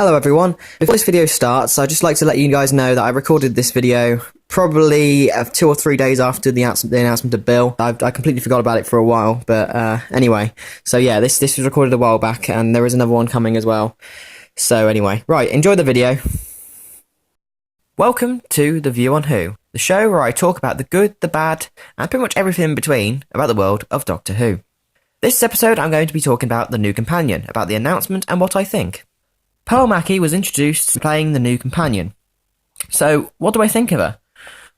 Hello everyone. Before this video starts, I'd just like to let you guys know that I recorded this video probably 2 or 3 days after the announcement of Bill. I completely forgot about it for a while, but anyway. So yeah, this was recorded a while back, and there is another one coming as well. So anyway, right, enjoy the video. Welcome to The View on Who, the show where I talk about the good, the bad, and pretty much everything in between about the world of Doctor Who. This episode I'm going to be talking about the new companion, about the announcement and what I think. Pearl Mackie was introduced playing the new companion. So, what do I think of her?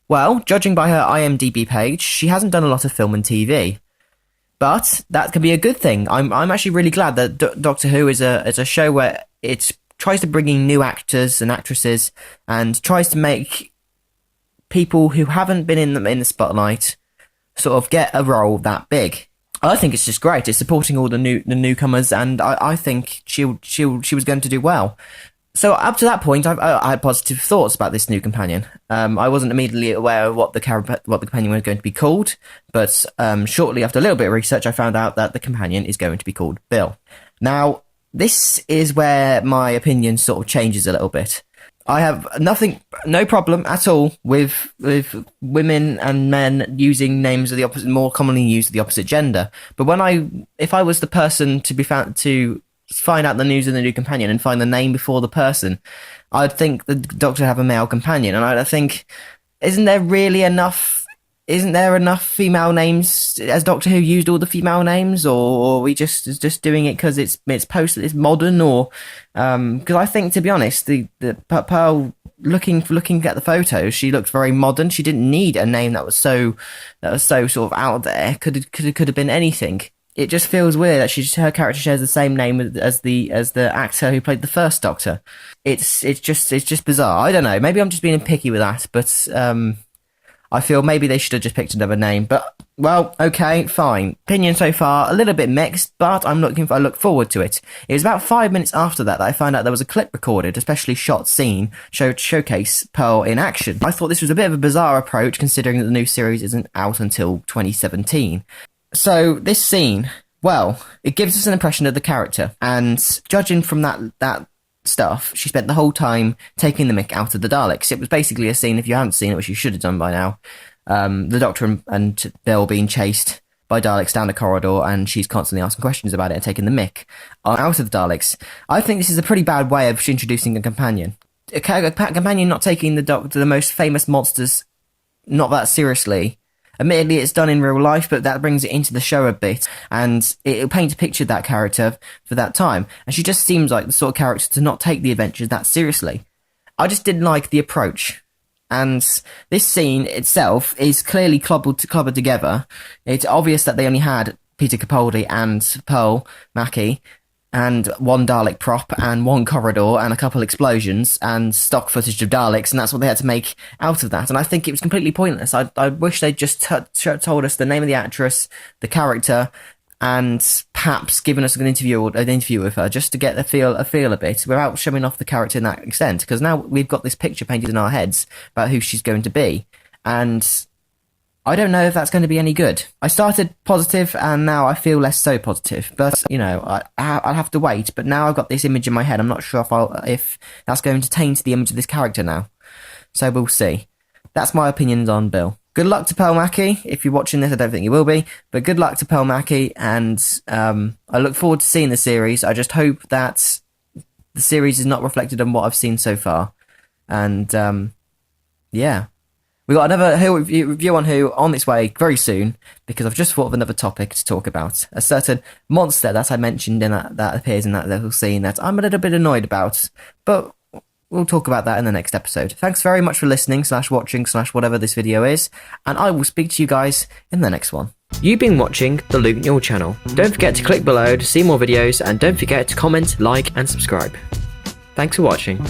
Well, judging by her IMDb page, she hasn't done a lot of film and TV. But that can be a good thing. I'm actually really glad that Doctor Who is a show where it tries to bring in new actors and actresses and tries to make people who haven't been in the spotlight sort of get a role that big. I think it's just great. It's supporting all the newcomers, and I think she was going to do well. So up to that point, I had positive thoughts about this new companion. I wasn't immediately aware of what the companion was going to be called, but shortly after a little bit of research, I found out that the companion is going to be called Bill. Now, this is where my opinion sort of changes a little bit. I have no problem at all with women and men using names of the opposite, more commonly used of the opposite gender. But if I was the person to find out the news of the new companion and find the name before the person, I'd think the Doctor would have a male companion, and I'd think, isn't there enough female names? Has Doctor Who used all the female names, or are we just doing it because it's modern, or because I think, to be honest, the Pearl, looking at the photos, she looked very modern. She didn't need a name that was so sort of out there. Could have been anything. It just feels weird that her character shares the same name as the actor who played the first Doctor. It's just bizarre. I don't know. Maybe I'm just being picky with that, but I feel maybe they should have just picked another name. But, well, okay, fine. Opinion so far, a little bit mixed, but I look forward to it. It was about 5 minutes after that I found out there was a clip recorded, a specially shot scene, showcase Pearl in action. I thought this was a bit of a bizarre approach, considering that the new series isn't out until 2017. So, this scene, well, it gives us an impression of the character, and judging from that stuff, she spent the whole time taking the mick out of the Daleks. It was basically a scene, if you haven't seen it, which you should have done by now, the Doctor and Bill being chased by Daleks down a corridor, and she's constantly asking questions about it and taking the mick out of the Daleks. I think this is a pretty bad way of introducing a companion. A companion not taking the Doctor, the most famous monsters, not that seriously. Admittedly, it's done in real life, but that brings it into the show a bit, and it'll paint a picture of that character for that time. And she just seems like the sort of character to not take the adventures that seriously. I just didn't like the approach. And this scene itself is clearly clobbered together. It's obvious that they only had Peter Capaldi and Pearl Mackie, and one Dalek prop, and one corridor, and a couple explosions, and stock footage of Daleks, and that's what they had to make out of that. And I think it was completely pointless. I wish they'd just told us the name of the actress, the character, and perhaps given us an interview with her, just to get a feel a bit, without showing off the character in that extent. Because now we've got this picture painted in our heads about who she's going to be, and I don't know if that's going to be any good. I started positive, and now I feel less so positive. But, you know, I'll have to wait. But now I've got this image in my head. I'm not sure if that's going to taint the image of this character now. So we'll see. That's my opinions on Bill. Good luck to Pearl Mackie. If you're watching this, I don't think you will be. But good luck to Pearl Mackie, and I look forward to seeing the series. I just hope that the series is not reflected on what I've seen so far. And, yeah. We got another review on Who on its way very soon, because I've just thought of another topic to talk about. A certain monster that I mentioned in that appears in that little scene that I'm a little bit annoyed about, but we'll talk about that in the next episode. Thanks very much for listening, /watching, /whatever this video is, and I will speak to you guys in the next one. You've been watching the Luke Nyul channel. Don't forget to click below to see more videos, and don't forget to comment, like, and subscribe. Thanks for watching.